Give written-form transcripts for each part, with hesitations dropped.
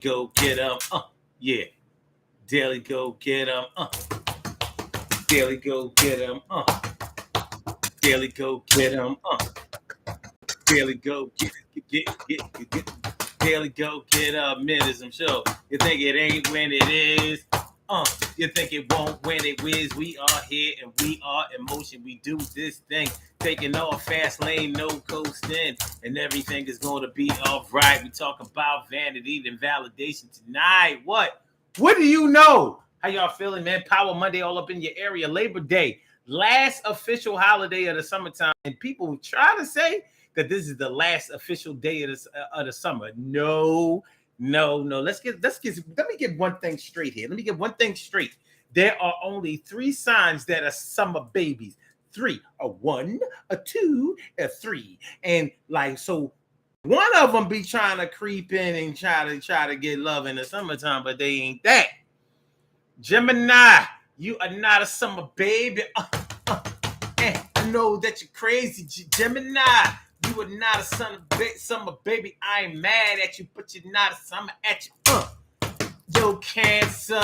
Go get 'em. Yeah. Daily go get 'em. Daily go get 'em. Daily go get 'em. Daily go get. Daily go get up minutes. I'm sure you think it ain't when it is. You think it won't when it is. We are here and we are in motion. We do this thing, taking off fast lane, no coasting, and everything is going to be all right. We talk about vanity and validation tonight. What? What do you know? How y'all feeling, man? Power Monday all up in your area. Labor Day, last official holiday of the summertime, and people try to say that this is the last official day of the summer. No. Let me get one thing straight here. Let me get one thing straight. There are only 3 signs that are summer babies. 3, a 1, a 2, a 3. And like, so one of them be trying to creep in and try to get love in the summertime, but they ain't that. Gemini, you are not a summer baby. I know that you're crazy, Gemini. You are not a summer baby. I ain't mad at you, but you're not a summer at you. Yo, Cancer,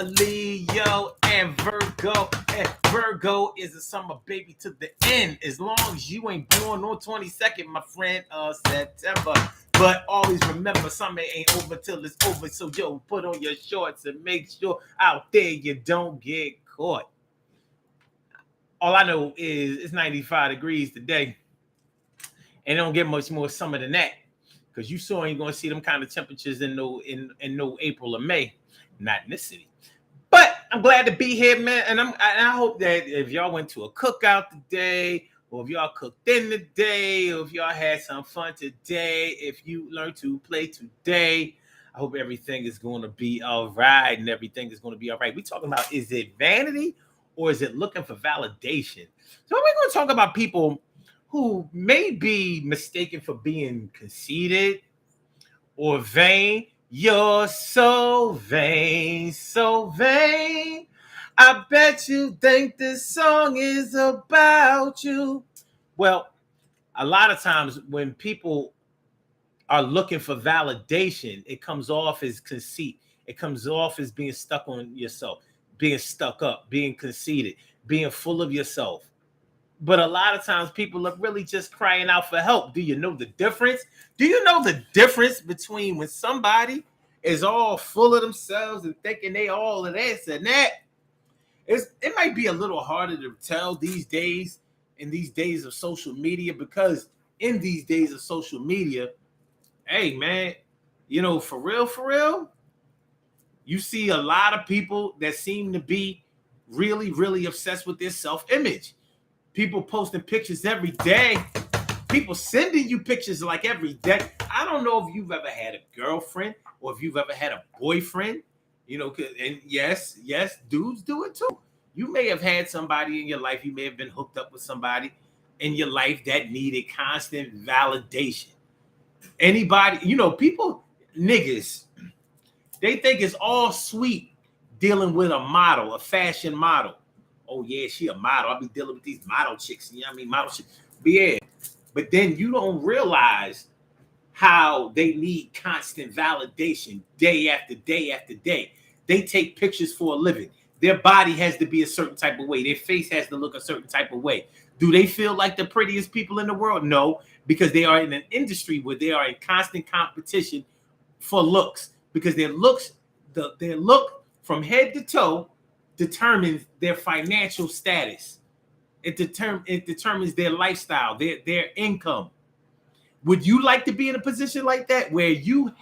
Leo, and Virgo. And Virgo is a summer baby to the end. As long as you ain't born on 22nd, my friend, September. But always remember, summer ain't over till it's over. So, yo, put on your shorts and make sure out there you don't get caught. All I know is it's 95 degrees today. And it don't get much more summer than that, because you sure ain't gonna see them kind of temperatures in no April or May, not in this city. But I'm glad to be here, man, and I hope that if y'all went to a cookout today, or if y'all cooked in today, or if y'all had some fun today, if you learned to play today, I hope everything is going to be all right, and everything is going to be all right. We talking about, is it vanity or is it looking for validation? So we're going to talk about people who may be mistaken for being conceited or vain. You're so vain, so vain. I bet you think this song is about you. Well, a lot of times when people are looking for validation, it comes off as conceit. It comes off as being stuck on yourself, being stuck up, being conceited, being full of yourself. But a lot of times people are really just crying out for help. Do you know the difference? Do you know the difference between when somebody is all full of themselves and thinking they all of this and that? It might be a little harder to tell these days, in these days of social media, because in these days of social media, hey, man, for real, you see a lot of people that seem to be really, really obsessed with their self-image. People posting pictures every day. People sending you pictures like every day. I don't know if you've ever had a girlfriend or if you've ever had a boyfriend, and yes, dudes do it too. You may have had somebody in your life, you may have been hooked up with somebody in your life that needed constant validation. Anybody, people, niggas, they think it's all sweet dealing with a model, a fashion model. Oh, yeah, she a model. I'll be dealing with these model chicks. You know what I mean? Model chicks. But yeah. But then you don't realize how they need constant validation day after day after day. They take pictures for a living. Their body has to be a certain type of way. Their face has to look a certain type of way. Do they feel like the prettiest people in the world? No, because they are in an industry where they are in constant competition for looks. Because their look from head to toe determines their financial status. It determines their lifestyle, their income. Would you like to be in a position like that where you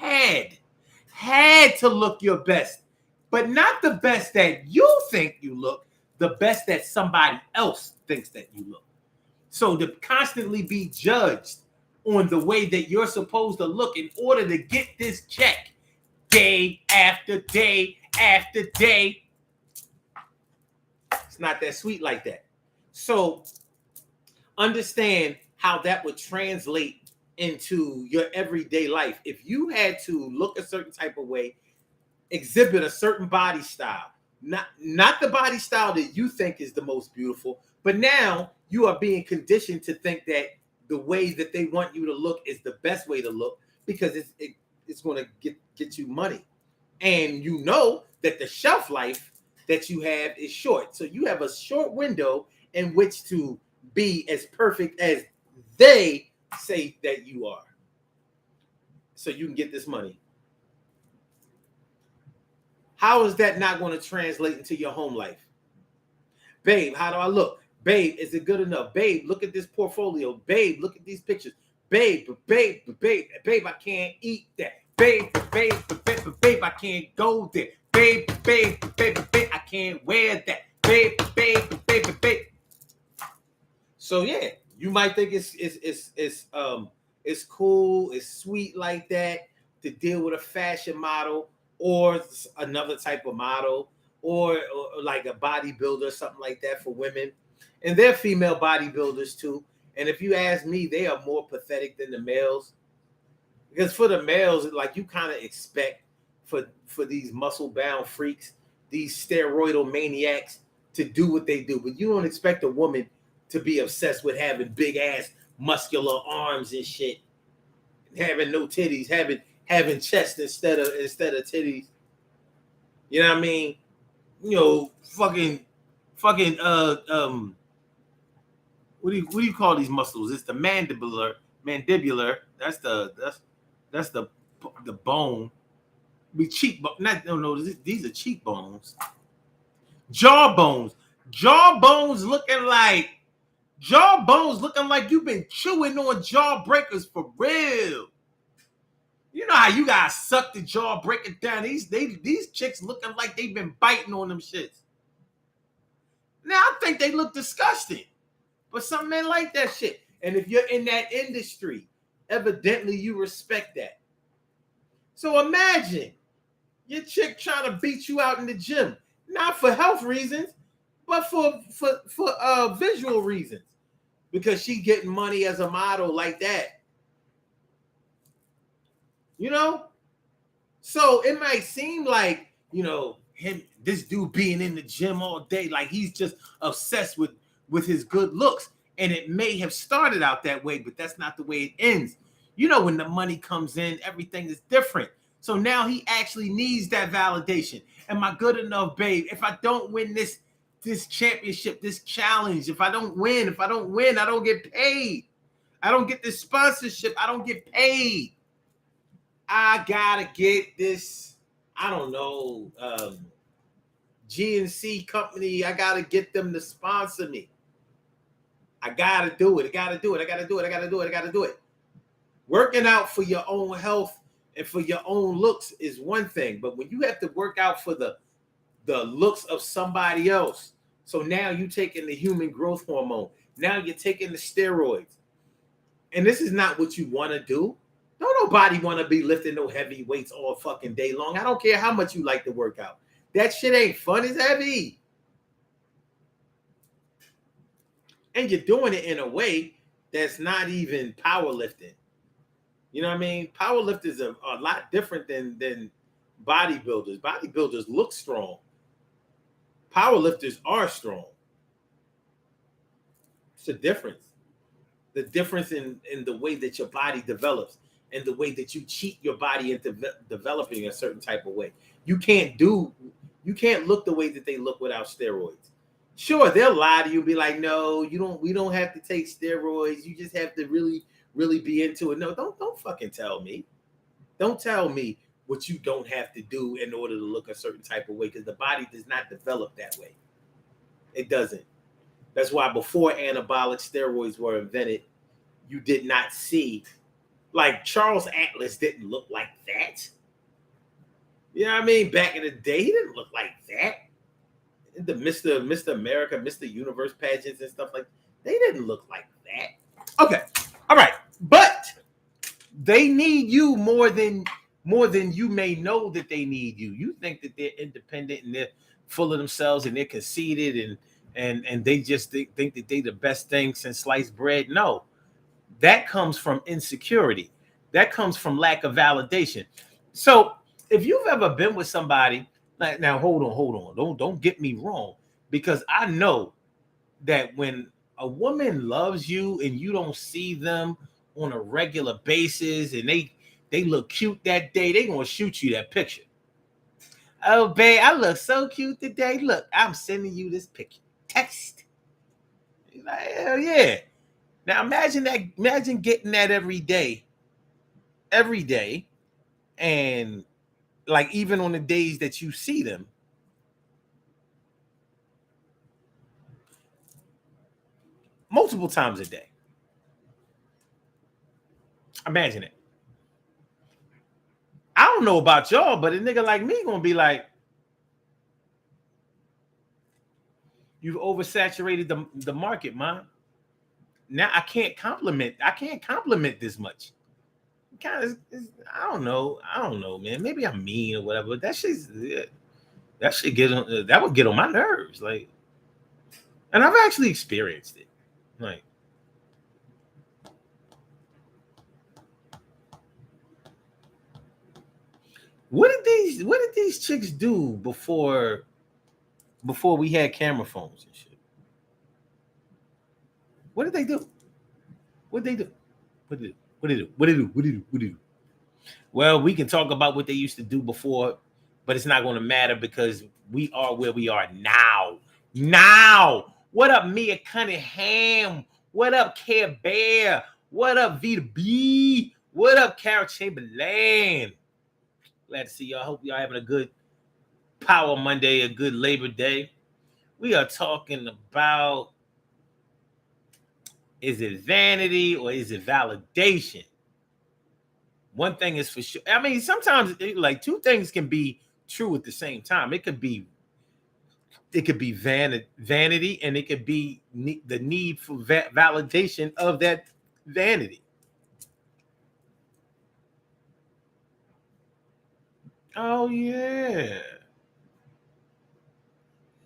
had to look your best, but not the best that you think you look, the best that somebody else thinks that you look? So to constantly be judged on the way that you're supposed to look in order to get this check day after day after day, it's not that sweet like that. So understand how that would translate into your everyday life. If you had to look a certain type of way, exhibit a certain body style, not the body style that you think is the most beautiful, but now you are being conditioned to think that the way that they want you to look is the best way to look, because it's going to get you money. And you know that the shelf life that you have is short. So you have a short window in which to be as perfect as they say that you are. So you can get this money. How is that not going to translate into your home life? Babe, how do I look? Babe, is it good enough? Babe, look at this portfolio. Babe, look at these pictures. Babe, I can't eat that. Babe, I can't go there. Babe, I can't wear that. Babe. So yeah, you might think it's cool, it's sweet like that to deal with a fashion model or another type of model or like a bodybuilder, something like that for women. And they're female bodybuilders too. And if you ask me, they are more pathetic than the males. Because for the males, like you kind of expect for these muscle-bound freaks, these steroidal maniacs to do what they do. But you don't expect a woman to be obsessed with having big ass muscular arms and shit, having no titties, having chest instead of titties. You know what I mean? You know, fucking what do you call these muscles? It's the mandibular. That's the bone. Be cheekbone. No. These are cheekbones. Jawbones. Jawbones looking like you've been chewing on jawbreakers for real. You know how you guys suck the jaw, break it down. These chicks looking like they've been biting on them shits. Now I think they look disgusting, but some men like that shit. And if you're in that industry, evidently you respect that. So imagine your chick trying to beat you out in the gym, not for health reasons, but for visual reasons, because she getting money as a model like that. You know? So it might seem like, you know, this dude being in the gym all day, like he's just obsessed with his good looks. And it may have started out that way, but that's not the way it ends. You know, when the money comes in, everything is different. So now he actually needs that validation. Am I good enough, babe? If I don't win this championship, this challenge, if I don't win, I don't get paid. I don't get this sponsorship. I don't get paid. I gotta get this, I don't know, GNC company. I gotta get them to sponsor me. I gotta do it. Working out for your own health and for your own looks is one thing, but when you have to work out for the looks of somebody else, so now you're taking the human growth hormone, now you're taking the steroids, and this is not what you want to do. Don't nobody want to be lifting no heavy weights all fucking day long. I don't care how much you like to work out. That shit ain't fun. It's heavy. And you're doing it in a way that's not even powerlifting. You know what I mean? Powerlifters are a lot different than bodybuilders. Bodybuilders look strong. Powerlifters are strong. It's a difference. The difference in the way that your body develops and the way that you cheat your body into developing a certain type of way. You can't look the way that they look without steroids. Sure, they'll lie to you and be like, no, we don't have to take steroids. You just have to really, really be into it. No, don't fucking tell me. Don't tell me what you don't have to do in order to look a certain type of way, because the body does not develop that way. It doesn't. That's why before anabolic steroids were invented, you did not see, like Charles Atlas didn't look like that. You know what I mean? Back in the day, he didn't look like that. The Mr. America, Mr. Universe pageants and stuff like that, they didn't look like that. Okay. All right. But they need you more than you may know that they need you. You think that they're independent and they're full of themselves and they're conceited and they just think that they're the best thing since sliced bread. No, that comes from insecurity. That comes from lack of validation. So if you've ever been with somebody, like, now hold on, don't get me wrong, because I know that when a woman loves you and you don't see them on a regular basis and They look cute that day. They gonna shoot you that picture. Oh, babe, I look so cute today. Look, I'm sending you this picture. Text. You're like, hell yeah. Now imagine that. Imagine getting that every day, and like even on the days that you see them, multiple times a day. Imagine it. I don't know about y'all, but a nigga like me gonna be like, you've oversaturated the market, man. Now I can't compliment. I can't compliment this much. Kind of, I don't know, man. Maybe I'm mean or whatever. But that should get on. That would get on my nerves. Like, and I've actually experienced it. Like, what did these chicks do before we had camera phones and shit? What did they do? What did they do? What did they do? What did they do? What did they do? What did they do? What did they do? Well, we can talk about what they used to do before, but it's not going to matter because we are where we are now. Now, what up, Mia Cunningham? What up, Care Bear? What up, Vita B? What up, Carol Chamberlain? Glad to see y'all. Hope y'all having a good Power Monday, a good Labor Day. We are talking about, is it vanity or is it validation? One thing is for sure. I mean, sometimes like two things can be true at the same time. It could be vanity, and it could be the need for validation of that vanity. Oh yeah,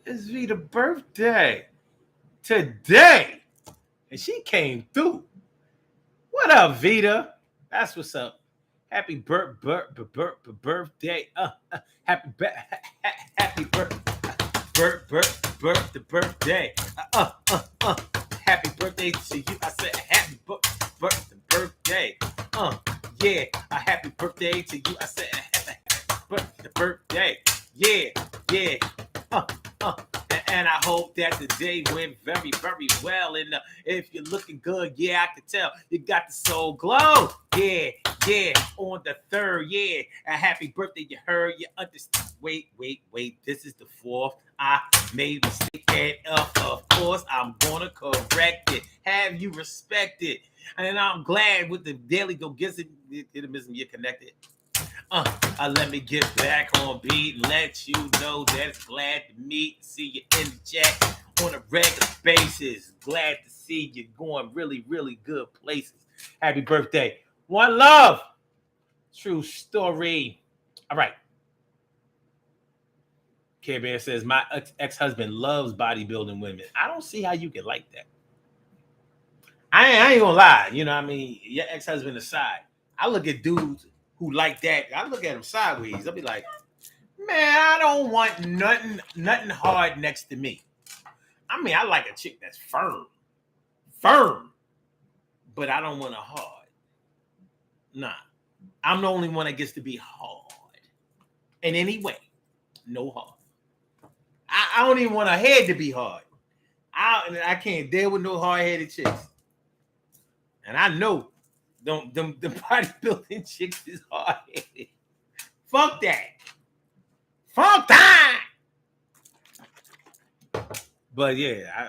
it's Vita's birthday today, and she came through. What up, Vita? That's what's up. Happy birthday. Happy happy birthday. Happy birthday to you. I said happy birthday. Yeah. A happy birthday to you. I said happy birthday. Yeah. Yeah. Uh, uh. And I hope that the day went very, very well. And if you're looking good, yeah, I can tell you got the soul glow. Yeah, yeah. On the third, yeah. A happy birthday, you heard, you understand. Wait. This is the fourth. I made a mistake, and of course, I'm gonna correct it. Have you respected? And I'm glad with the daily go get it, you're connected. Let me get back on beat and let you know that it's glad to meet and see you in the chat on a regular basis. Glad to see you going really, really good places. Happy birthday. One love. True story. All right. Care Bear says, my ex-husband loves bodybuilding women. I don't see how you can like that. I ain't gonna lie. You know what I mean? Your ex-husband aside, I look at dudes who like that. I look at them sideways. I'll be like, man, I don't want nothing hard next to me. I mean, I like a chick that's firm, but I don't want a hard. Nah, I'm the only one that gets to be hard in any way. No hard. I don't even want a head to be hard. I can't deal with no hard-headed chicks. And I know them bodybuilding chicks is hard-headed. Fuck that. Fuck that. But yeah,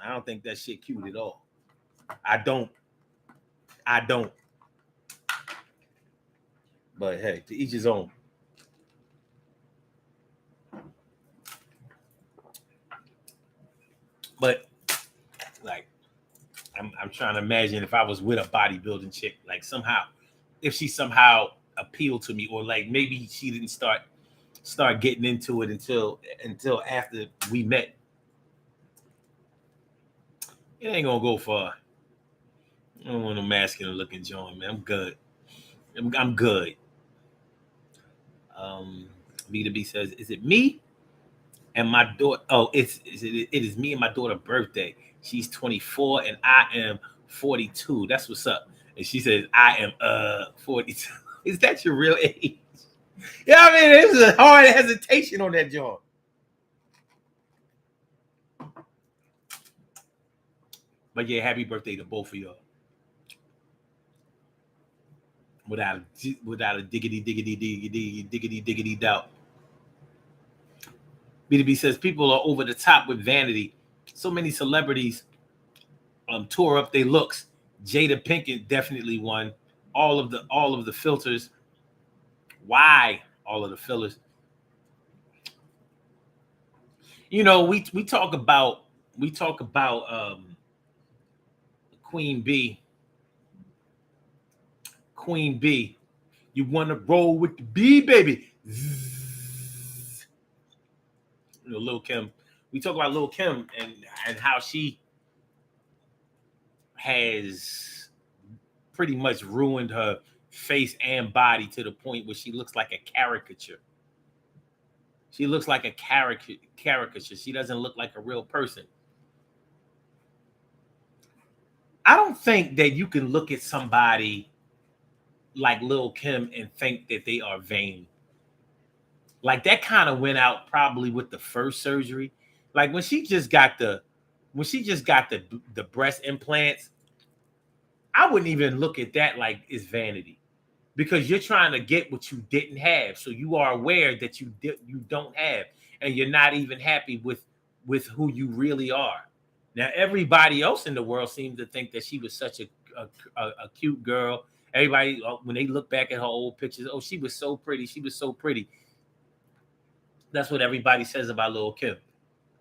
I don't think that shit cute at all. I don't. But hey, to each his own. But like, I'm trying to imagine if I was with a bodybuilding chick, like somehow, if she somehow appealed to me, or like maybe she didn't start getting into it until after we met. It ain't gonna go far. I don't want no masculine looking joint, man. I'm good. I'm good. B to B says, is it me and my daughter? Oh, it is me and my daughter's birthday. She's 24 and I am 42. That's what's up. And she says, I am 42. Is that your real age? Yeah, I mean, there's a hard hesitation on that joint. But yeah, happy birthday to both of y'all. Without a diggity doubt. B2B says people are over the top with vanity. So many celebrities tore up their looks. Jada Pinkett definitely won. All of the filters. Why all of the fillers? You know, we talk about Queen B. Queen B. You want to roll with the B, baby. You know, Lil Kim. We talk about Lil Kim and how she has pretty much ruined her face and body to the point where she looks like a caricature. She looks like a caricature. She doesn't look like a real person. I don't think that you can look at somebody like Lil Kim and think that they are vain. Like that kind of went out probably with the first surgery. Like when she just got the breast implants, I wouldn't even look at that like it's vanity because you're trying to get what you didn't have. So you are aware that you don't have, and you're not even happy with who you really are. Now everybody else in the world seems to think that she was such a cute girl. Everybody when they look back at her old pictures, oh, she was so pretty. She was so pretty. That's what everybody says about Lil Kim.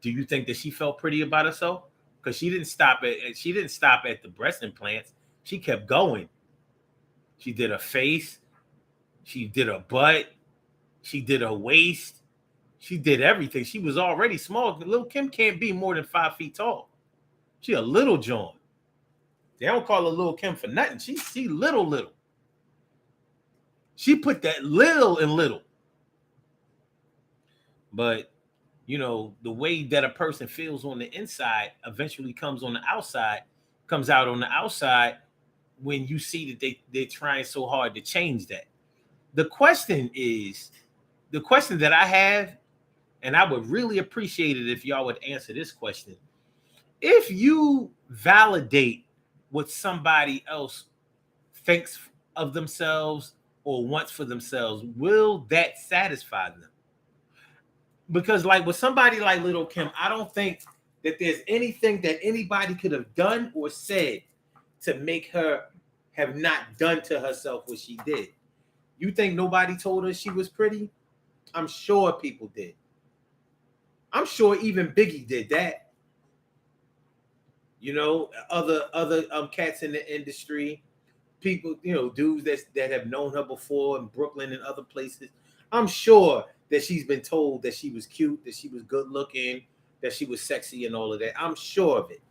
Do you think that she felt pretty about herself? Because she didn't stop at the breast implants. She kept going. She did her face. She did her butt. She did her waist. She did everything. She was already small. Lil Kim can't be more than 5 feet tall. She a little John. They don't call her Lil Kim for nothing. She little. She put that little in little. But you know, the way that a person feels on the inside eventually comes out on the outside when you see that they're trying so hard to change that. The question is, the question that I have, and I would really appreciate it if y'all would answer this question. If you validate what somebody else thinks of themselves or wants for themselves, will that satisfy them? Because like with somebody like Little Kim, I don't think that there's anything that anybody could have done or said to make her have not done to herself what she did. You think nobody told her she was pretty? I'm sure people did. I'm sure even Biggie did that. You know, other cats in the industry, people, you know, dudes that have known her before in Brooklyn and other places. I'm sure that she's been told that she was cute, that she was good looking, that she was sexy and all of that. I'm sure of it.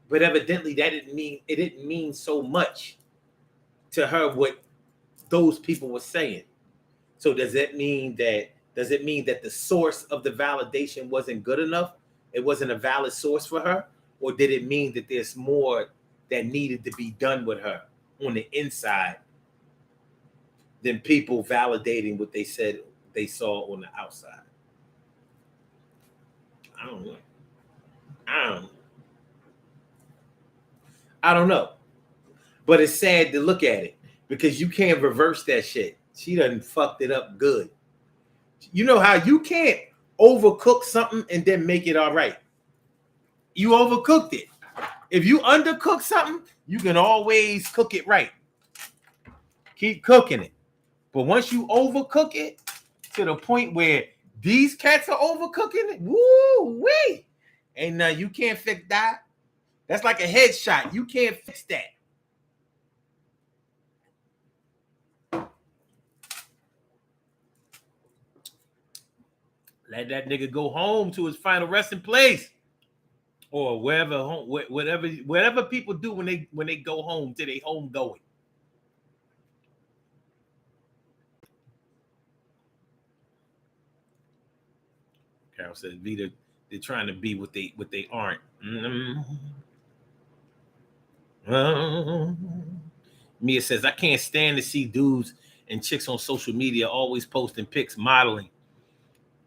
But evidently it didn't mean so much to her what those people were saying. So does it mean that the source of the validation wasn't good enough? It wasn't a valid source for her? Or did it mean that there's more that needed to be done with her on the inside than people validating what they said they saw on the outside? I don't know. I don't know. But it's sad to look at it because you can't reverse that shit. She done fucked it up good. You know how you can't overcook something and then make it all right. You overcooked it. If you undercook something, you can always cook it right. Keep cooking it. But once you overcook it to the point where these cats are overcooking it, woo wee. And you can't fix that. That's like a headshot. You can't fix that. Let that nigga go home to his final resting place, or wherever home, whatever people do when they go home to their home going. Carol says, "Vita, they're trying to be what they aren't." Mm-hmm. Mia says, I can't stand to see dudes and chicks on social media always posting pics, modeling.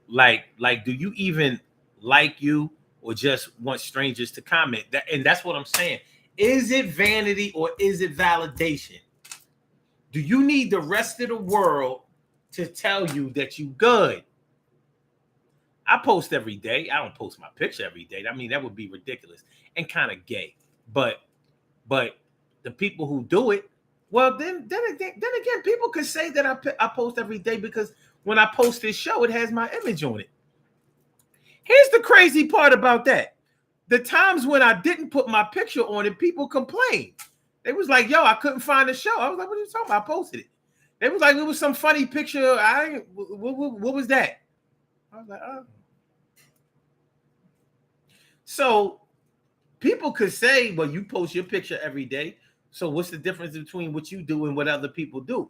Like, do you even like you or just want strangers to comment? And that's what I'm saying. Is it vanity or is it validation? Do you need the rest of the world to tell you that you good? I post every day. I don't post my picture every day. I mean, that would be ridiculous and kind of gay. But the people who do it, well, then again, people could say that I post every day because when I post this show, it has my image on it. Here's the crazy part about that. The times when I didn't put my picture on it, people complained. They was like, yo, I couldn't find the show. I was like, what are you talking about? I posted it. They was like, it was some funny picture. What was that? I was like, oh. So people could say, well, you post your picture every day. So what's the difference between what you do and what other people do?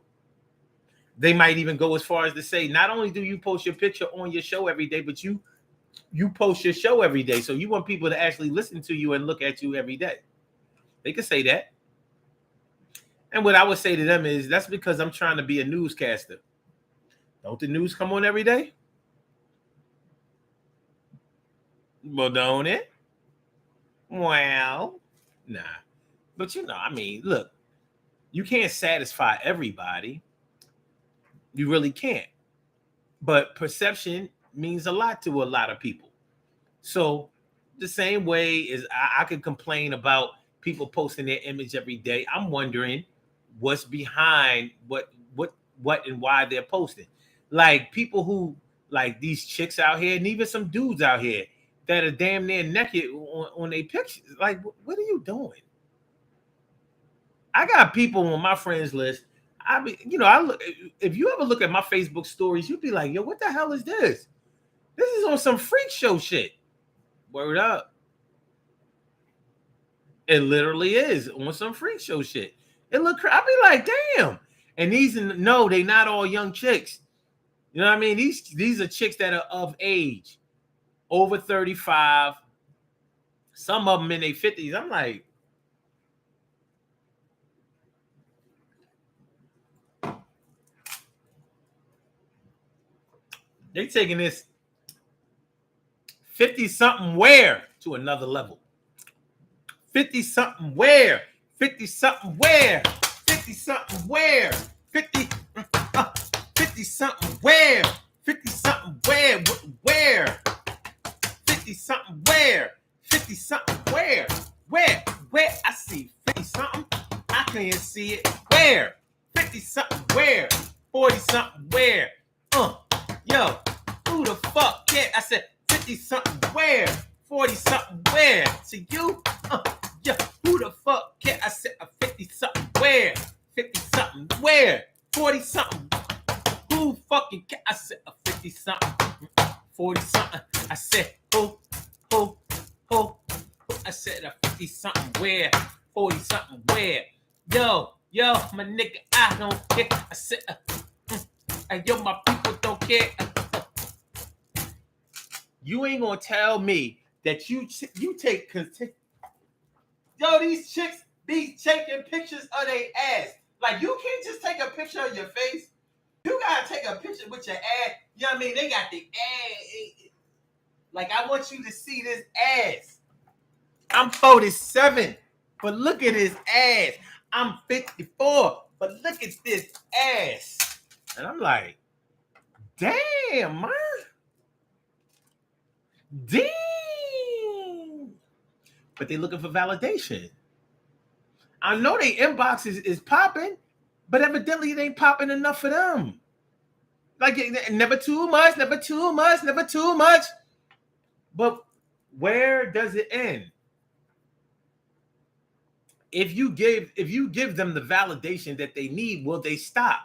They might even go as far as to say, not only do you post your picture on your show every day, but you post your show every day. So you want people to actually listen to you and look at you every day. They could say that. And what I would say to them is, that's because I'm trying to be a newscaster. Don't the news come on every day? Well, don't it? Well, nah. But I mean, look, you can't satisfy everybody. You really can't. But perception means a lot to a lot of people. So the same way as I could complain about people posting their image every day, I'm wondering what's behind what and why they're posting. Like people who, like these chicks out here and even some dudes out here that are damn near naked on their pictures. Like, what are you doing? I got people on my friends list. If you ever look at my Facebook stories, you'd be like, yo, what the hell is this? This is on some freak show shit. Word up. It literally is on some freak show shit. It look, I'd be like, damn. And they not all young chicks. You know what I mean? These are chicks that are of age, over 35. Some of them in their 50s. I'm like, they taking this 50-something wear to another level. 50-something wear. 50-something wear. 50-something wear. 50-something wear. 50-something wear. Where? 50-something wear. 50-something wear. Where? I see 50-something. I can't see it. Where? 50-something wear. 40-something wear. Yo, who the fuck cares? I said 50-something wear. 40-something wear. To you? Yeah, who the fuck cares? I said a 50-something wear. 50-something wear. 40-something. Who fucking cares? I said a 50-something. 40-something. I said, who? I said a 50-something wear. 40-something wear. Yo, my nigga, I don't care. I said, yo, my people don't care. You ain't gonna tell me that you take. Yo, these chicks be taking pictures of their ass. Like, you can't just take a picture of your face. You gotta take a picture with your ass. You know what I mean? They got the ass. Like, I want you to see this ass. I'm 47, but look at his ass. I'm 54, but look at this ass. And I'm like, damn, man. Damn. But they looking for validation. I know they inbox is popping, but evidently it ain't popping enough for them. Like, never too much, never too much, never too much. But where does it end? If you give them the validation that they need, will they stop?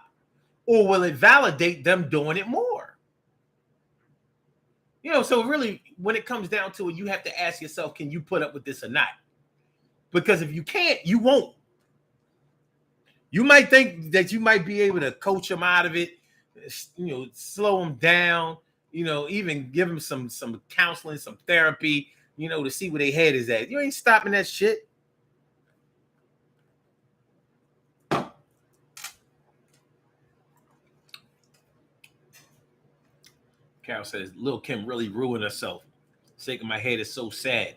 Or will it validate them doing it more? So really, when it comes down to it, you have to ask yourself, can you put up with this or not? Because if you can't, you won't. You might think that you might be able to coach them out of it, slow them down, even give them some counseling, some therapy, to see where their head is at. You ain't stopping that shit. Carol says, Lil Kim really ruined herself. Shaking my head is so sad.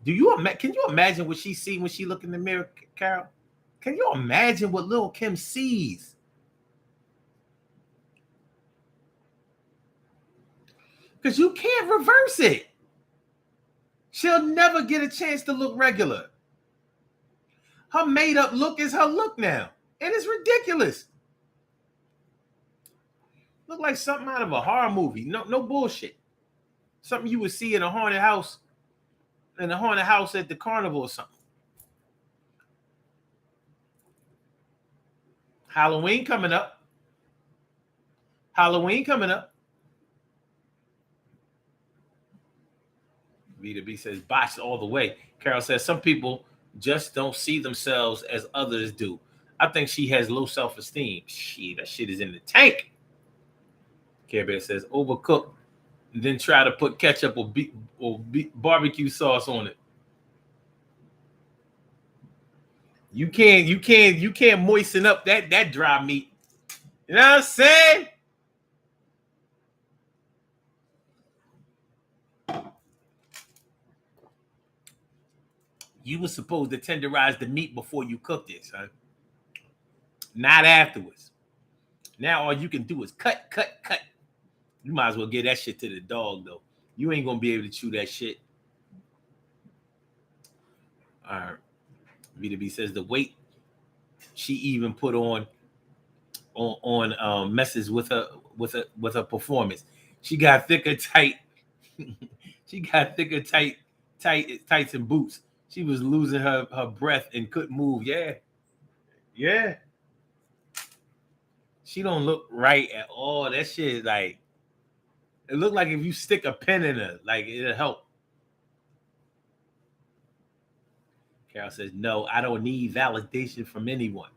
Can you imagine what she see when she look in the mirror, Carol? Can you imagine what Lil Kim sees? Because you can't reverse it. She'll never get a chance to look regular. Her made up look is her look now. And it's ridiculous. Look like something out of a horror movie. No bullshit. Something you would see in a haunted house at the carnival or something. Halloween coming up. Vita B says, botched all the way. Carol says, some people just don't see themselves as others do. I think she has low self-esteem. That shit is in the tank. Care Bear says, overcook, then try to put ketchup or barbecue sauce on it. You can't moisten up that dry meat. You know what I'm saying? You were supposed to tenderize the meat before you cooked it, son. Not afterwards. Now all you can do is cut. You might as well give that shit to the dog, though. You ain't gonna be able to chew that shit. All right. Vita B says the weight she even put on messes with her performance. She got thicker, tight. She got thicker, tights and boots. She was losing her breath and couldn't move. Yeah. She don't look right at all. That shit, like, it looked like if you stick a pen in her, like, it'll help. Carol says, no, I don't need validation from anyone.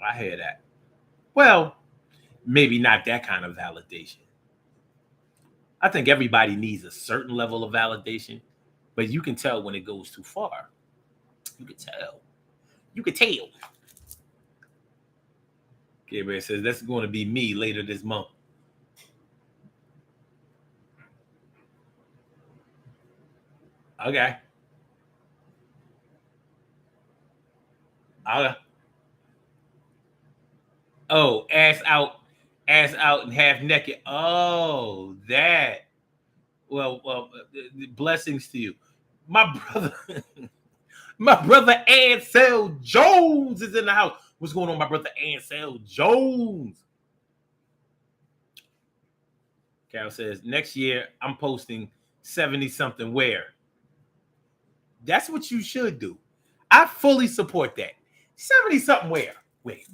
I hear that. Well, maybe not that kind of validation. I think everybody needs a certain level of validation, but you can tell when it goes too far. You can tell. Gabriel says, that's going to be me later this month. Okay. Oh, ass out and half naked. Oh, that. Well, blessings to you. My brother, my brother Ansel Jones is in the house. What's going on, my brother Ansel Jones? Carol says, next year I'm posting 70-something wear. That's what you should do. I fully support that. 70-something wear. Wait.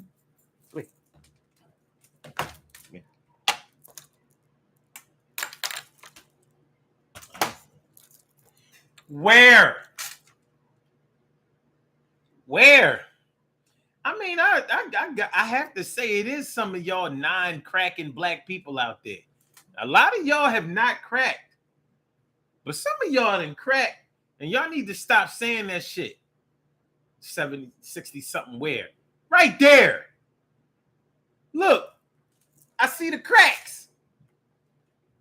Where? I mean, I have to say it is some of y'all non-cracking black people out there. A lot of y'all have not cracked, but some of y'all didn't crack, and y'all need to stop saying that shit. 70, 60 something wear. Right there. Look, I see the cracks.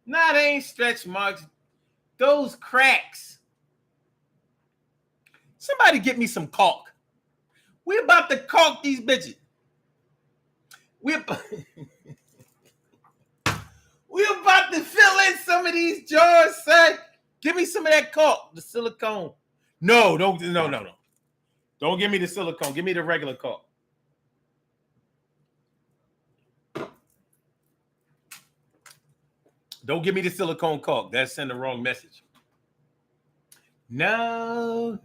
Nah, they ain't stretch marks. Those cracks. Somebody get me some caulk. We're about to caulk these bitches. We're about to fill in some of these jars, son. Give me some of that caulk, the silicone. No. Don't give me the silicone. Give me the regular caulk. Don't give me the silicone caulk. That's sending the wrong message. No.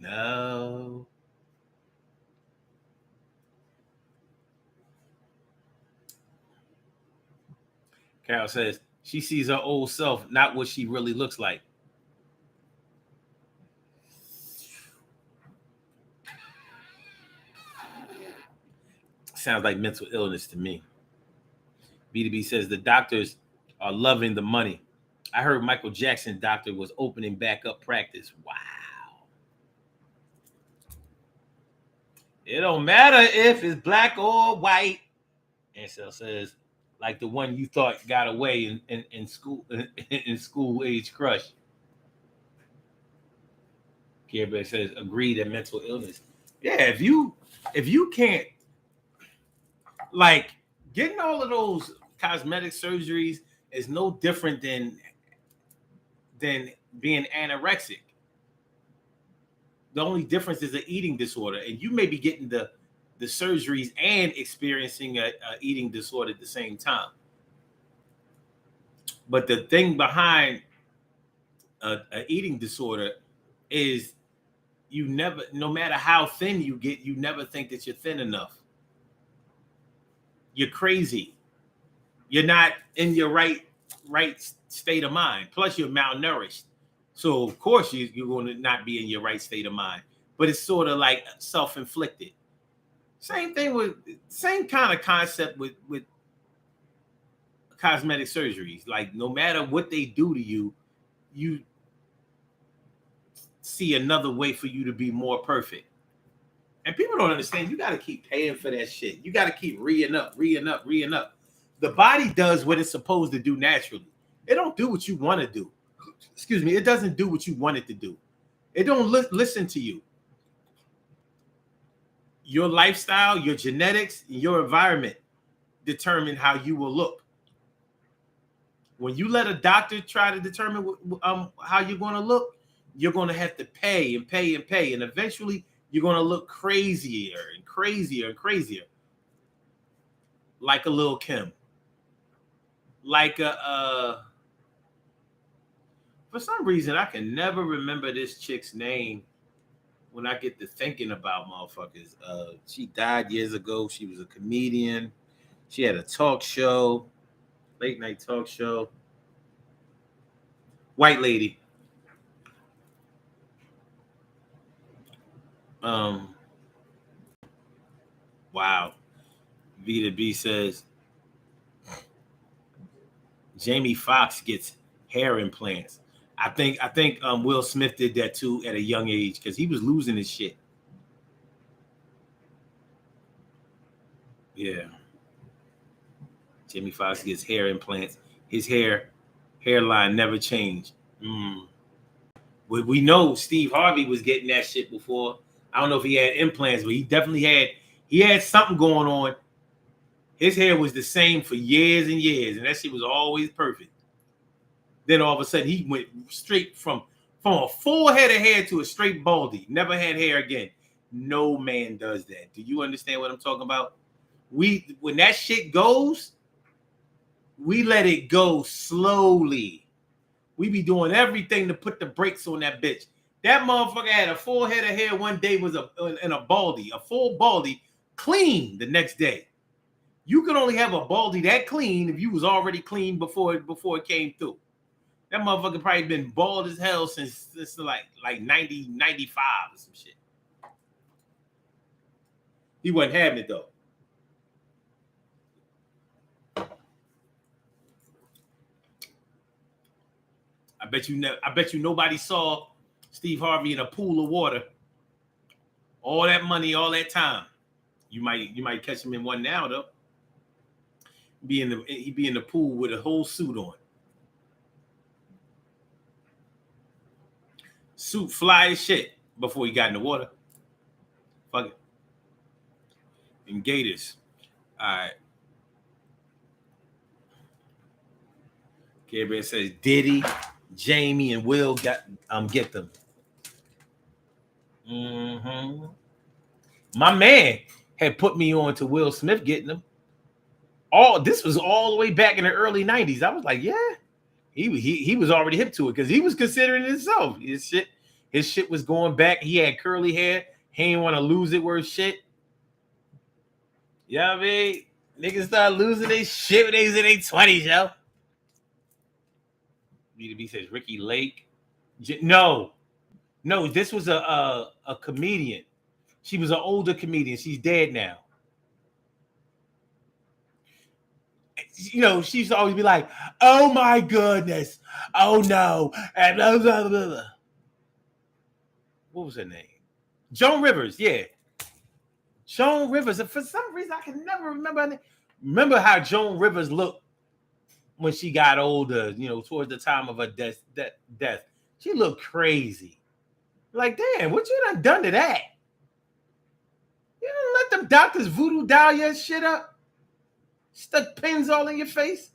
Carol says she sees her old self, not what she really looks like. Sounds like mental illness to me. B2B says the doctors are loving the money. I heard Michael Jackson doctor was opening back up practice. Wow. It don't matter if it's black or white. Ansel says, like the one you thought got away in school in school age crush. Care Bear says agree that mental illness. Yeah, if you can't like getting all of those cosmetic surgeries is no different than being anorexic. The only difference is an eating disorder, and you may be getting the surgeries and experiencing a eating disorder at the same time. But the thing behind a eating disorder is you never, no matter how thin you get, you never think that you're thin enough. You're crazy. You're not in your right state of mind. Plus, you're malnourished. So of course you're going to not be in your right state of mind. But it's sort of like self-inflicted. Same thing with same kind of concept with cosmetic surgeries. Like no matter what they do to you, you see another way for you to be more perfect. And people don't understand. You got to keep paying for that shit. You got to keep re-ing up. The body does what it's supposed to do naturally. It don't do what you want to do. Excuse me. It doesn't do what you want it to do. It don't listen to you. Your lifestyle, your genetics, your environment determine how you will look. When you let a doctor try to determine how you're going to look, you're going to have to pay and pay and pay. And eventually you're going to look crazier and crazier and crazier. Like a Lil' Kim. Like for some reason, I can never remember this chick's name when I get to thinking about motherfuckers. She died years ago. She was a comedian. She had a talk show, late night talk show. White lady. Wow. Vita B says Jamie Foxx gets hair implants. I think Will Smith did that too at a young age because he was losing his shit. Yeah. Jamie Foxx gets hair implants. His hairline never changed. We know Steve Harvey was getting that shit before. I don't know if he had implants, but he definitely had something going on. His hair was the same for years and years, and that shit was always perfect. Then all of a sudden, he went straight from a full head of hair to a straight baldy. Never had hair again. No man does that. Do you understand what I'm talking about? When that shit goes, we let it go slowly. We be doing everything to put the brakes on that bitch. That motherfucker had a full head of hair one day, was in a baldy, a full baldy, clean the next day. You could only have a baldy that clean if you was already clean before it came through. That motherfucker probably been bald as hell since like 90, 95 or some shit. He wasn't having it though. I bet you nobody saw Steve Harvey in a pool of water. All that money, all that time. You might catch him in one now though. He'd be in the pool with a whole suit on. Suit fly as shit before he got in the water. Fuck it. And Gators. All right. Gabriel says Diddy, Jamie, and Will get them. Mm-hmm. My man had put me on to Will Smith getting them. This was all the way back in the early 90s. I was like, yeah. He was already hip to it because he was considering it himself. His shit was going back. He had curly hair. He didn't want to lose it worth shit. You know what I mean? Niggas start losing their shit when they was in their 20s, yo. B2B says Ricky Lake. No, this was a comedian. She was an older comedian. She's dead now. You know, she used to always be like, oh my goodness. Oh no. And blah, blah, blah, blah. What was her name? Joan Rivers, yeah. Joan Rivers. And for some reason, I can never remember her name. Remember how Joan Rivers looked when she got older, towards the time of her death. She looked crazy. Like, damn, what you done to that? You don't let them doctors voodoo dial your shit up? Stuck pins all in your face?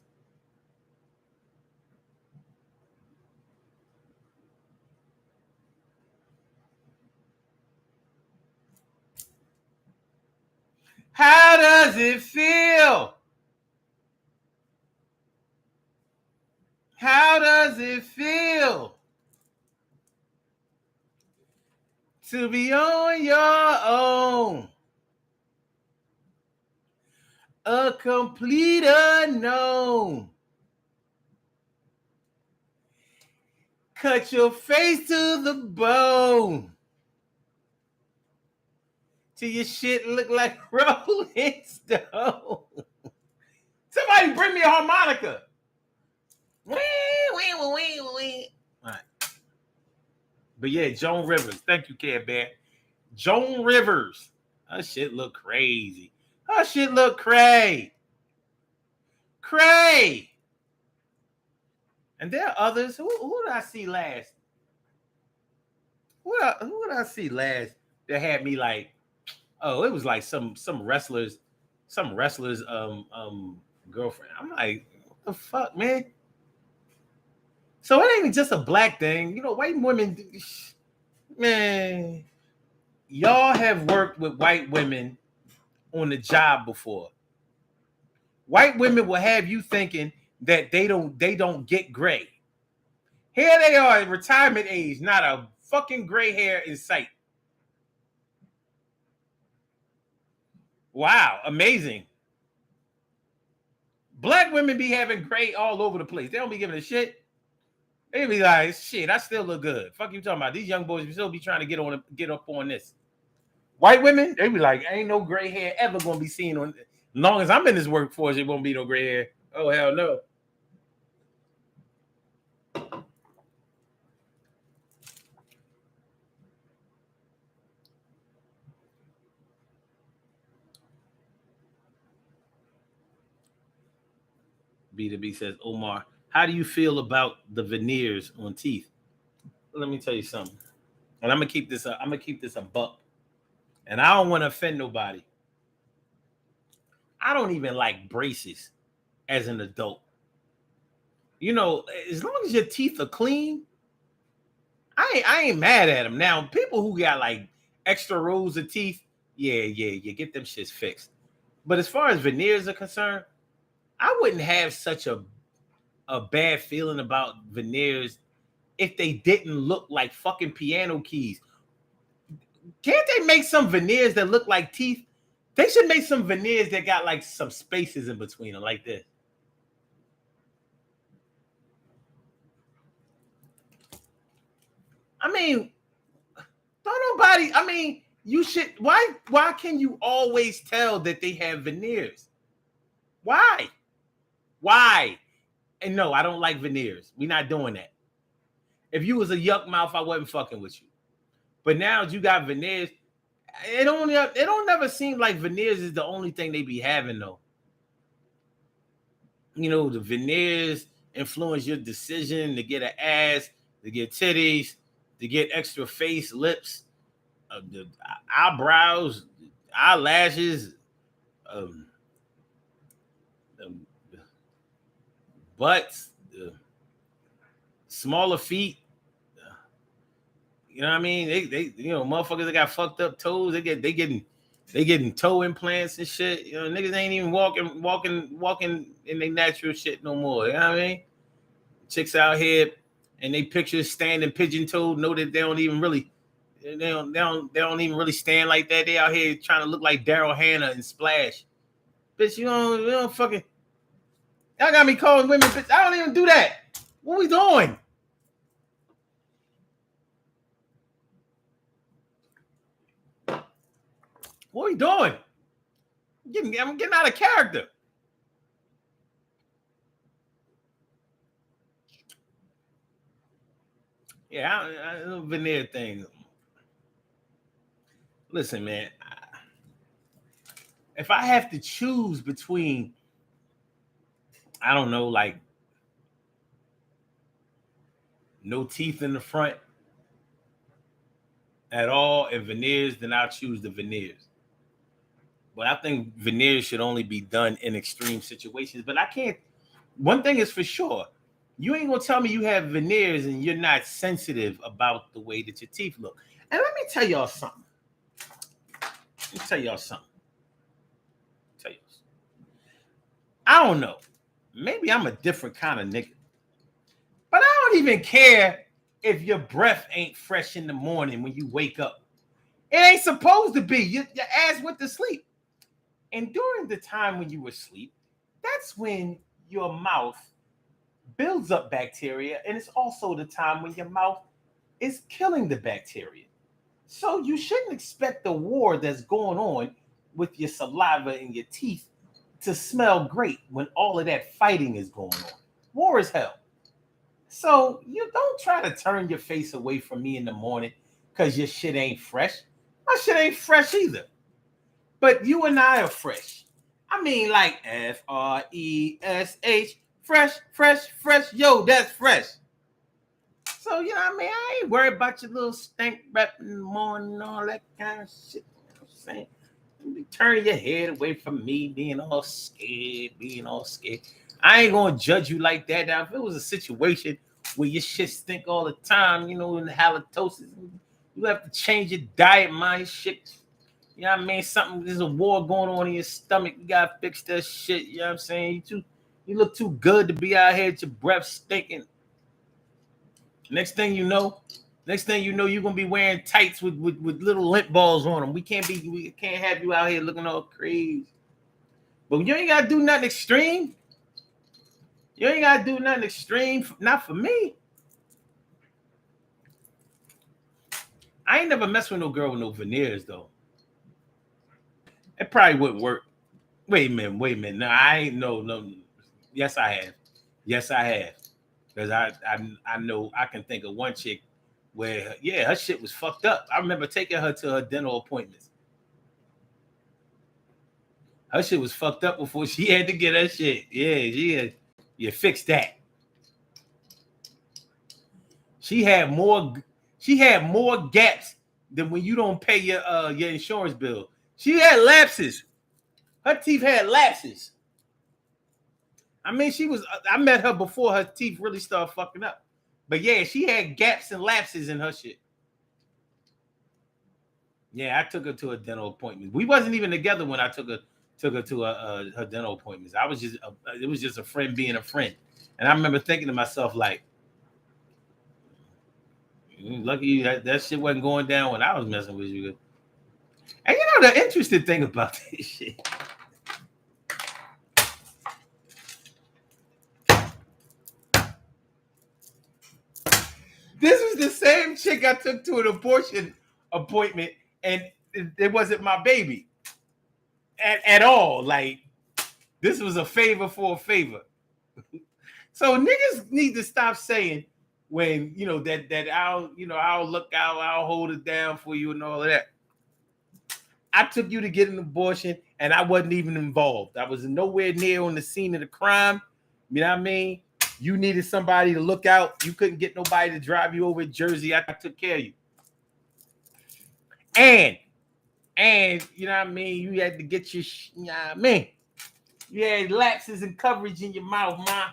How does it feel? How does it feel to be on your own? A complete unknown. Cut your face to the bone. Till your shit look like Rolling Stone. Somebody bring me a harmonica. All right. But yeah, Joan Rivers. Thank you, Care Bear. Joan Rivers. Her shit look crazy. Her shit look cray. Cray. And there are others. Who did I see last? Who did I see last that had me like, oh, it was like some wrestlers girlfriend. I'm like, what the fuck, man? So it ain't just a black thing. White women, man, y'all have worked with white women on the job before. White women will have you thinking that they don't get gray. Here they are at retirement age, not a fucking gray hair in sight. Wow, amazing. Black women be having gray all over the place. They don't be giving a shit. They be like, shit, I still look good. Fuck you talking about? These young boys still be trying to get up on this. White women, they be like, ain't no gray hair ever gonna be seen on. As long as I'm in this workforce, it won't be no gray hair. Oh hell no. B2B says, Omar, how do you feel about the veneers on teeth? Let me tell you something. And I'm gonna keep this a buck. And I don't want to offend nobody. I don't even like braces as an adult. As long as your teeth are clean, I ain't mad at them. Now, people who got like extra rows of teeth, yeah, get them shits fixed. But as far as veneers are concerned, I wouldn't have such a bad feeling about veneers if they didn't look like fucking piano keys. Can't they make some veneers that look like teeth? They should make some veneers that got like some spaces in between them, like this. I mean, don't nobody. I mean, you should. Why can you always tell that they have veneers? Why? And no, I don't like veneers. We're not doing that. If you was a yuck mouth, I wasn't fucking with you. But now you got veneers. It don't never seem like veneers is the only thing they be having though. The veneers influence your decision to get an ass, to get titties, to get extra face, lips, the eyebrows, eyelashes, butts, smaller feet. You know what I mean? They motherfuckers that got fucked up toes. They getting toe implants and shit. Niggas ain't even walking in their natural shit no more. You know what I mean? Chicks out here and they pictures standing pigeon toed. Know that they don't even really even really stand like that. They out here trying to look like Daryl Hannah and Splash. Bitch, you don't fucking. Y'all got me calling women bitch. I don't even do that. What we doing? What are we doing? I'm getting out of character. Yeah, I veneer things. Listen, man. If I have to choose between, I don't know, like no teeth in the front at all, and veneers, then I'll choose the veneers. But I think veneers should only be done in extreme situations. But I can't. One thing is for sure, you ain't gonna tell me you have veneers and you're not sensitive about the way that your teeth look. And let me tell y'all something. Let me tell y'all something. Tell you, I don't know. Maybe I'm a different kind of nigga, but I don't even care if your breath ain't fresh in the morning when you wake up. It ain't supposed to be. Your ass went to sleep. And during the time when you were asleep, that's when your mouth builds up bacteria. And it's also the time when your mouth is killing the bacteria. So you shouldn't expect the war that's going on with your saliva and your teeth to smell great when all of that fighting is going on. War is hell. So you don't try to turn your face away from me in the morning because your shit ain't fresh. My shit ain't fresh either. But you and I are fresh. I mean, like fresh, fresh, fresh, fresh. Yo, that's fresh. So, you know what I mean? I ain't worried about your little stink breath in the morning and all that kind of shit. You know what I'm saying? Turn your head away from me being all scared. I ain't gonna judge you like that. Now, if it was a situation where your shit stink all the time, you know, in the halitosis, you have to change your diet, mind shit. You know what I mean? There's a war going on in your stomach. You gotta fix that shit. You know what I'm saying? You look too good to be out here with your breath stinking. Next thing you know, you're gonna be wearing tights with little lint balls on them. We can't have you out here looking all crazy. But you ain't gotta do nothing extreme. Not for me. I ain't never messed with no girl with no veneers though. It probably wouldn't work. Wait a minute. No, I ain't no. Yes, I have. Because I know I can think of one chick where her shit was fucked up. I remember taking her to her dental appointments. Her shit was fucked up before she had to get her shit. Yeah, you fix that. She had more gaps than when you don't pay your insurance bill. She had lapses. Her teeth had lapses. I mean, I met her before her teeth really started fucking up. But yeah, she had gaps and lapses in her shit. Yeah, I took her to a dental appointment. We wasn't even together when I took her to her dental appointments. It was just a friend being a friend. And I remember thinking to myself, like, lucky you that shit wasn't going down when I was messing with you. And you know the interesting thing about this shit. This was the same chick I took to an abortion appointment, and it wasn't my baby at all. Like, this was a favor for a favor. So niggas need to stop saying when that I'll look out, I'll hold it down for you and all of that. I took you to get an abortion, and I wasn't even involved. I was nowhere near on the scene of the crime. You know what I mean? You needed somebody to look out. You couldn't get nobody to drive you over to Jersey. I took care of you. And you know what I mean? You had to get your, you know what I mean? You had lapses in coverage in your mouth, ma.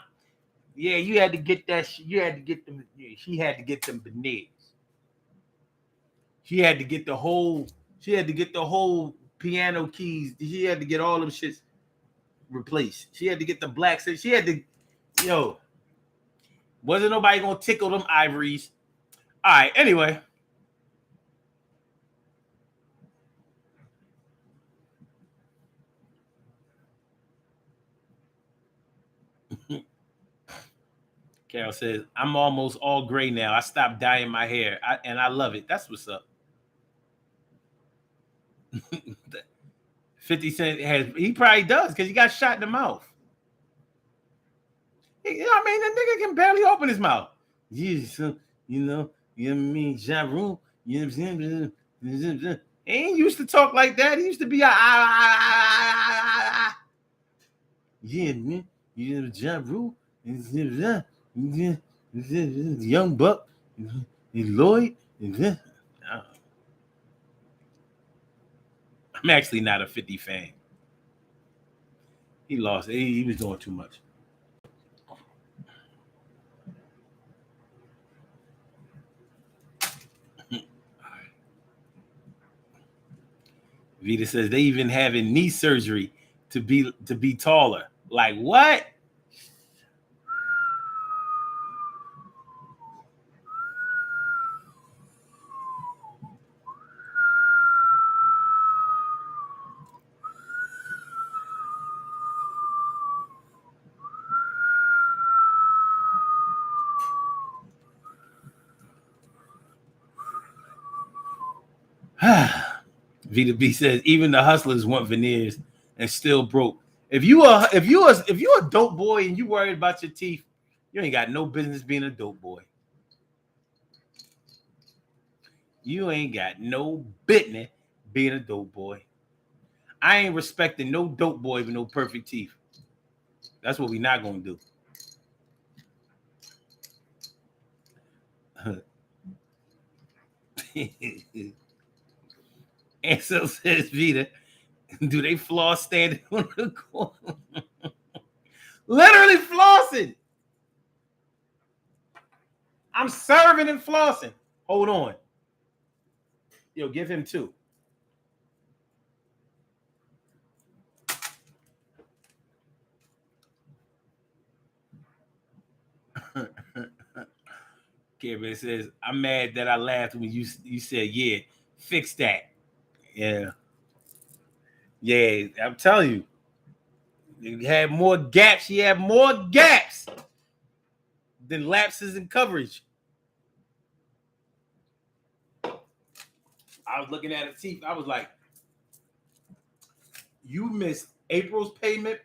Yeah, you had to get that. You had to get them. She had to get them veneers. She had to get the whole. She had to get the whole piano keys. She had to get all them shits replaced. She had to get the blacks. She had to. Wasn't nobody gonna tickle them ivories. All right. Anyway. Carol says, I'm almost all gray now. I stopped dyeing my hair, and I love it. That's what's up. 50 Cent he probably does because he got shot in the mouth. You know what I mean? The nigga can barely open his mouth. Yeah, so, you know what I mean? Ja Rule, you know what I'm saying? He ain't used to talk like that. He used to be yeah, man. You know Ja Rule. Yeah. Young Buck, Lloyd. I'm actually not a 50 fan. He lost. He was doing too much. Vita says they even having knee surgery to be taller. Like what? Vita B says even the hustlers want veneers and still broke. If you are a dope boy and you worried about your teeth, you ain't got no business being a dope boy. You ain't got no business being a dope boy. I ain't respecting no dope boy with no perfect teeth. That's what we not gonna do. And so says Vita, do they floss standing on the corner? Literally flossing. I'm serving and flossing. Hold on. Yo, give him 2. Kevin says, I'm mad that I laughed when you said, yeah, fix that. Yeah. Yeah, I'm telling you. You had more gaps. She had more gaps than lapses in coverage. I was looking at her teeth. I was like, you missed April's payment.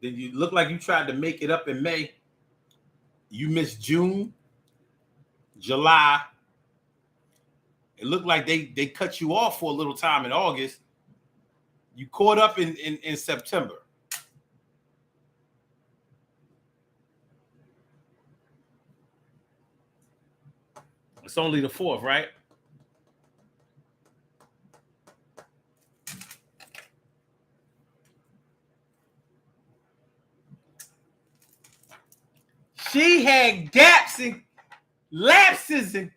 Then you look like you tried to make it up in May. You missed June, July. It looked like they cut you off for a little time in August. You caught up in September. It's only the 4th, right? She had gaps and lapses and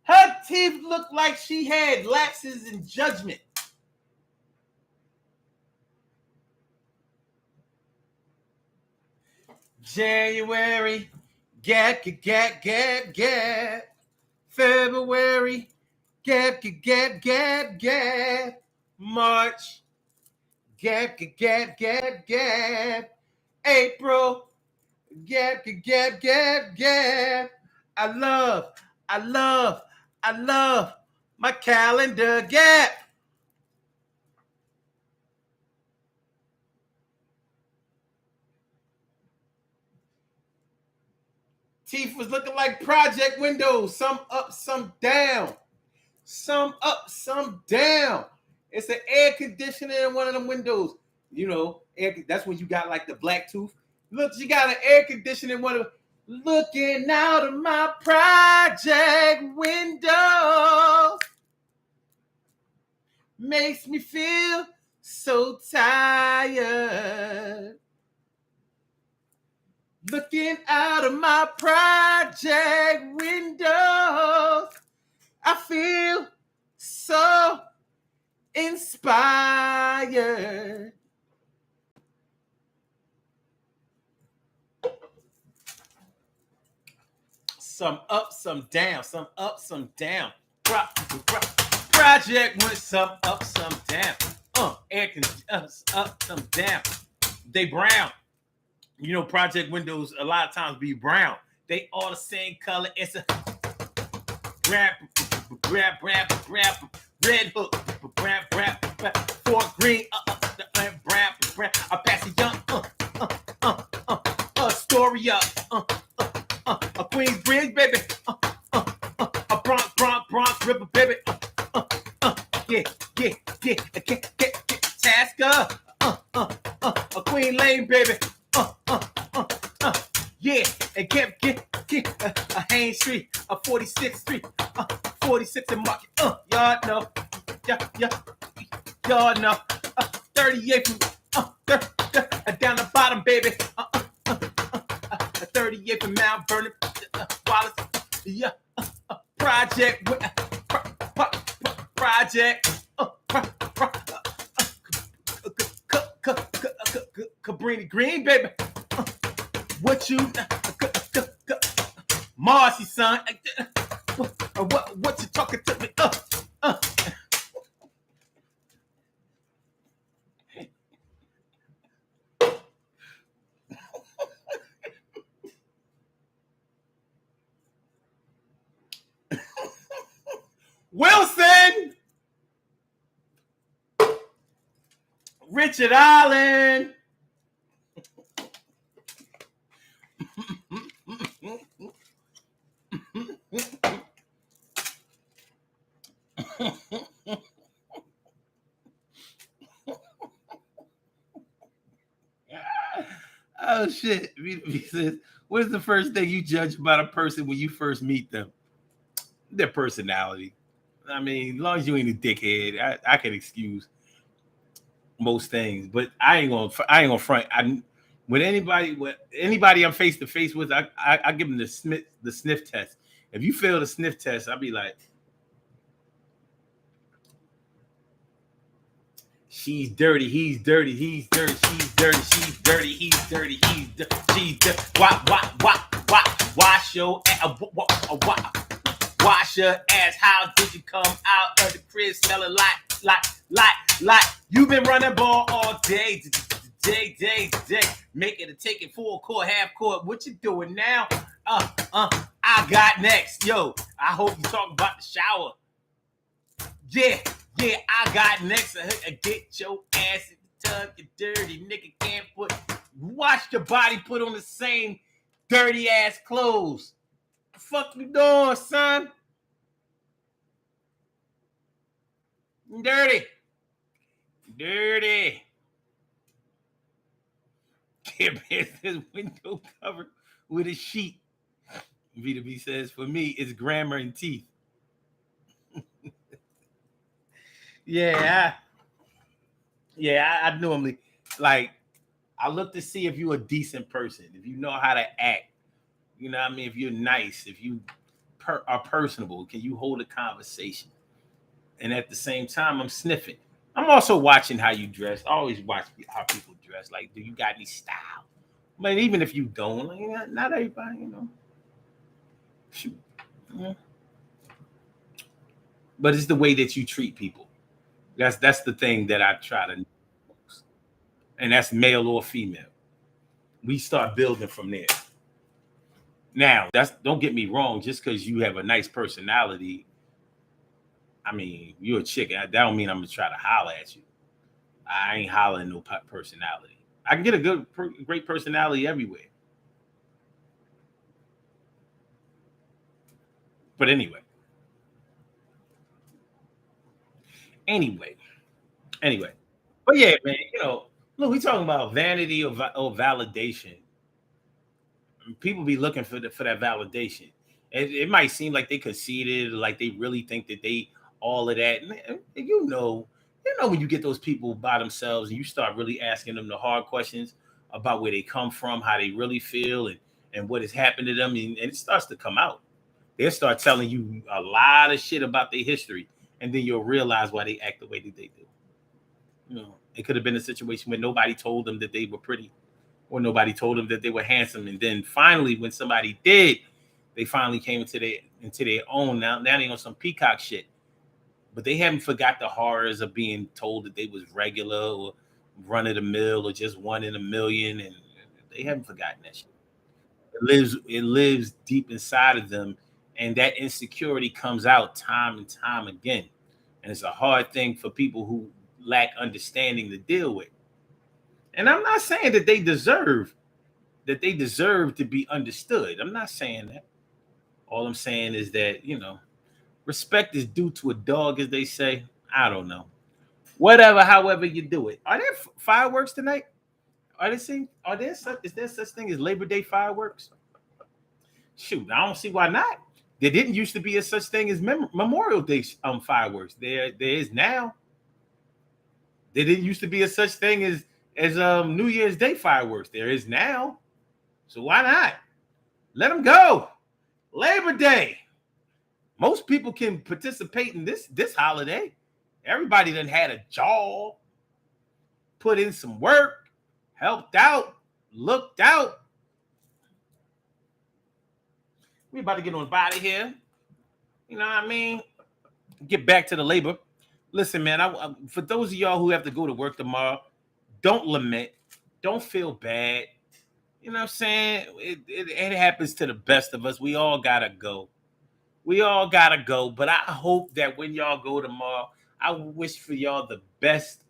her teeth looked like she had lapses in judgment. January, gap. February, gap. March, gap. April, gap. I love my calendar gap. Teeth was looking like project windows, some up, some down. Some up, some down. It's an air conditioner in one of them windows. You know, that's when you got like the black tooth. Look, you got an air conditioner in one of them. Looking out of my project window makes me feel so tired. Looking out of my project window, I feel so inspired. Some up, some down, some up, some down. Project went some up, some down. Air up, some down. They brown. You know, project windows a lot of times be brown. They all the same color. It's a grab, red hook, grab, for green, brown. I pass a young, story up, a Queensbridge, baby, a Bronx River, baby, yeah, Tasker, a Queen Lane, baby, Main Street, 46th Street, 46th and Market. Y'all know, yeah, y'all know. 38th, down the bottom, baby. 38th and Mount Vernon, Wallace, yeah. Project, project, Cabrini Green, baby. What you, Marcy, son? What you talking to me? Wilson, Richard Allen. Oh shit! He says, "What's the first thing you judge about a person when you first meet them? Their personality. I mean, as long as you ain't a dickhead, I can excuse most things. But I ain't gonna front. With anybody I'm face to face with, I give them the sniff test. If you fail the sniff test, I'll be like, she's dirty, he's dirty, he's dirty, she's dirty, she's dirty, he's dirty, she's dirty. Wash your ass, wash your ass. How did you come out of the crib smelling like you've been running ball all day, make it a take it full court, half court. What you doing now? I got next, yo. I hope you talking about the shower. Yeah, I got next. Get your ass in the tub, you dirty nigga. Can't wash your body, put on the same dirty ass clothes. The fuck you doing, son? Dirty. Can't bear this window covered with a sheet. Vita B says, for me, it's grammar and teeth. I normally like I look to see if you're a decent person, if you know how to act. You know what I mean? If you're nice, if you are personable, can you hold a conversation? And at the same time, I'm sniffing. I'm also watching how you dress. I always watch how people dress. Like, do you got any style? But even if you don't, like, not everybody, you know. Shoot. Yeah. But it's the way that you treat people. That's the thing that I try to, and that's male or female. We start building from there. Now, don't get me wrong. Just because you have a nice personality, I mean, you're a chick. That don't mean I'm gonna try to holler at you. I ain't hollering no personality. I can get a great personality everywhere. But anyway, anyway. But yeah, man. Look, we talking about vanity or validation. People be looking for that validation. It might seem like they conceited, like they really think that they all of that. And when you get those people by themselves and you start really asking them the hard questions about where they come from, how they really feel, and what has happened to them, and it starts to come out. They'll start telling you a lot of shit about their history, and then you'll realize why they act the way that they do. It could have been a situation where nobody told them that they were pretty, or nobody told them that they were handsome, and then finally, when somebody did, they finally came into their own. Now they on some peacock shit, but they haven't forgot the horrors of being told that they was regular or run of the mill or just one in a million, and they haven't forgotten that shit. It lives deep inside of them, and that insecurity comes out time and time again, and it's a hard thing for people who lack understanding to deal with. And I'm not saying that they deserve to be understood. I'm not saying that. All I'm saying is that, respect is due to a dog, as they say. I don't know. Whatever, however you do it. Are there fireworks tonight? Is there such thing as Labor Day fireworks? Shoot, I don't see why not. There didn't used to be a such thing as Memorial Day fireworks. There is now. There didn't used to be a such thing as New Year's Day fireworks. There is now. So why not? Let them go. Labor Day. Most people can participate in this holiday. Everybody done had a job, put in some work, helped out, looked out. We about to get on the body here. You know what I mean? Get back to the labor. Listen, man, for those of y'all who have to go to work tomorrow, don't lament. Don't feel bad. You know what I'm saying? It happens to the best of us. We all got to go. We all got to go. But I hope that when y'all go tomorrow, I wish for y'all the best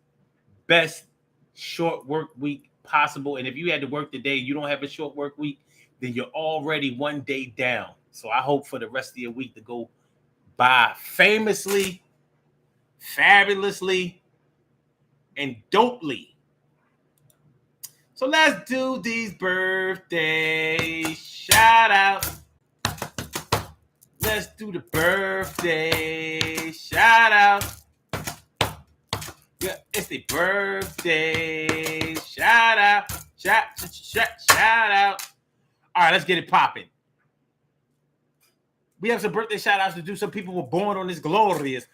short work week possible. And if you had to work today, you don't have a short work week, then you're already one day down. So I hope for the rest of your week to go by famously, fabulously, and dopely. So let's do these birthday shout outs. Let's do the birthday shout out. Yeah, it's the birthday shout out. Shout out. All right, let's get it popping. We have some birthday shout outs to do. Some people were born on this glorious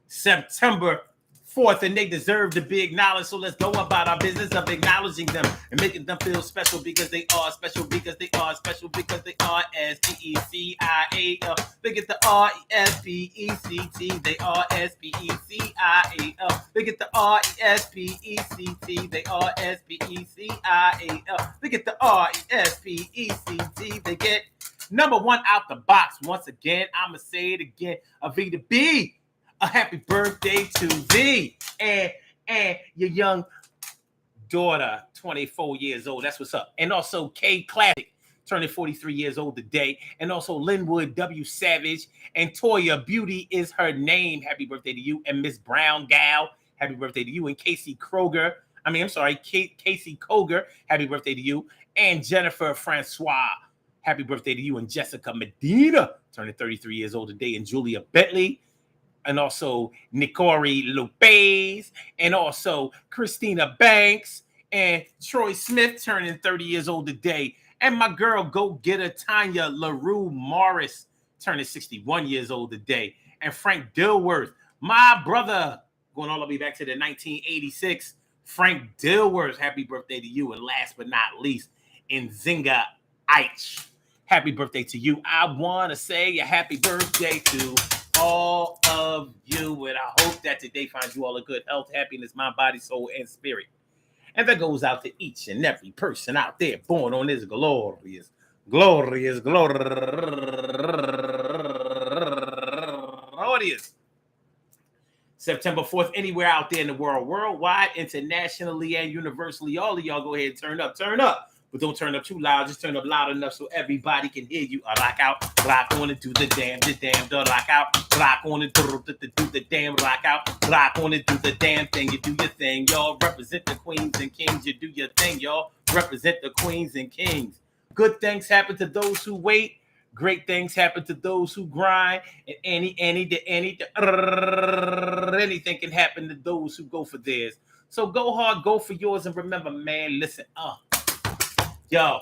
September 4th, and they deserve to be acknowledged. So let's go about our business of acknowledging them and making them feel special because they are special, because they are special, because they are S-P-E-C-I-A-L. Look at the R-E-S-P-E-C-T. They are S-P-E-C-I-A-L. Look at the R-E-S-P-E-C-T. They are S-P-E-C-I-A-L. Look at the R-E-S-P-E-C-T. They get number one out the box. Once again, I'ma say it again. A V to B. A happy birthday to thee and your young daughter, 24 years old. That's what's up. And also K Classic, turning 43 years old today. And also Linwood W. Savage and Toya Beauty is her name. Happy birthday to you. And Miss Brown Gal, happy birthday to you. And Casey Kroger, Casey Koger, happy birthday to you. And Jennifer Francois, happy birthday to you. And Jessica Medina, turning 33 years old today. And Julia Bentley. And also Nicori Lopez, and also Christina Banks, and Troy Smith turning 30 years old today. And my girl, go-getter Tanya LaRue Morris, turning 61 years old today. And Frank Dilworth, my brother, going all the way back to the 1986. Frank Dilworth, happy birthday to you. And last but not least, Nzinga Eich, happy birthday to you. I want to say a happy birthday to all of you, and I hope that today finds you all a good health, happiness, mind, body, soul, and spirit. And that goes out to each and every person out there born on this glorious September 4th, anywhere out there in the world, worldwide, internationally, and universally. All of y'all go ahead and turn up. But don't turn up too loud. Just turn up loud enough so everybody can hear you. Rock out, rock on and do the damn, rock out. Rock on and do the damn, rock out. Rock on and do the damn thing. You do your thing, y'all. Represent the queens and kings. You do your thing, y'all. Represent the queens and kings. Good things happen to those who wait. Great things happen to those who grind. And anything can happen to those who go for theirs. So go hard, go for yours, and remember, man, listen up. Yo,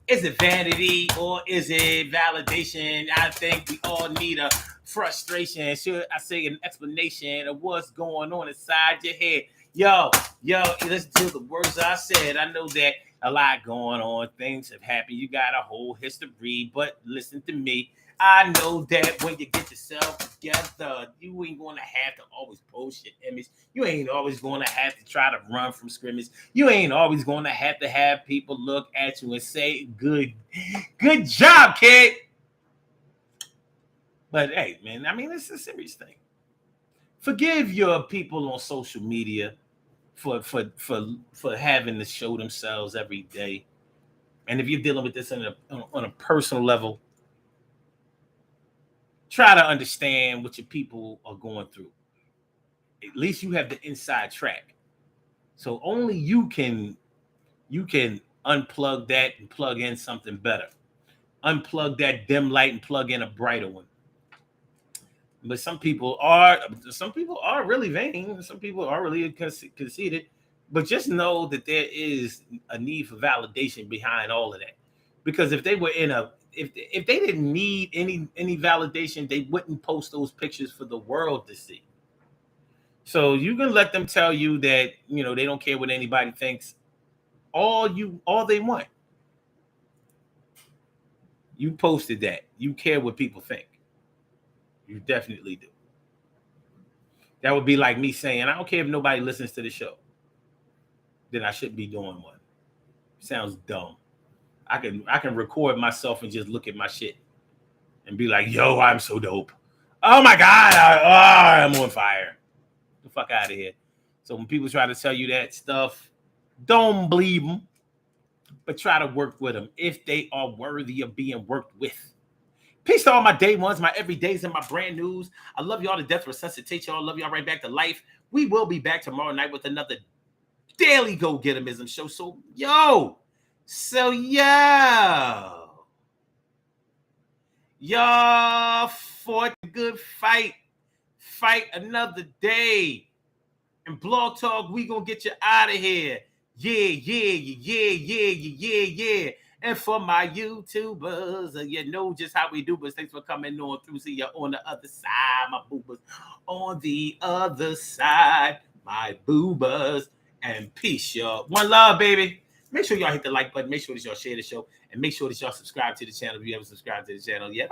is it vanity or is it validation? I think we all need a frustration. Should I say an explanation of what's going on inside your head? Yo, listen to the words I said. I know that a lot going on. Things have happened. You got a whole history, but listen to me. I know that when you get yourself together, you ain't going to have to always post your image. You ain't always going to have to try to run from scrimmage. You ain't always going to have people look at you and say, good job, kid. But hey, man, I mean, it's a serious thing. Forgive your people on social media for having to show themselves every day. And if you're dealing with this on a personal level, try to understand what your people are going through. At least you have the inside track. So only you can unplug that and plug in something better. Unplug that dim light and plug in a brighter one. But some people are really vain. Some people are really conceited. But just know that there is a need for validation behind all of that. Because if they were in a if they didn't need any validation, they wouldn't post those pictures for the world to see. So you can let them tell you that they don't care what anybody thinks. All they want. You posted that. You care what people think. You definitely do. That would be like me saying, I don't care if nobody listens to the show. Then I shouldn't be doing one. Sounds dumb. I can record myself and just look at my shit and be like, yo, I'm so dope. Oh my God, I'm on fire. Get the fuck out of here. So when people try to tell you that stuff, don't believe them, but try to work with them if they are worthy of being worked with. Peace to all my day ones, my everydays, and my brand news. I love y'all to death, resuscitate y'all. Love y'all right back to life. We will be back tomorrow night with another daily go get 'emism show. So y'all fought a good fight. Fight another day. And Blog Talk, we gonna get you out of here. Yeah. And for my YouTubers, you know just how we do, but thanks for coming on through. See you on the other side, my boobers. On the other side, my boobers. And peace, y'all. One love, baby. Make sure y'all hit the like button. Make sure that y'all share the show. And make sure that y'all subscribe to the channel if you haven't subscribed to the channel yet.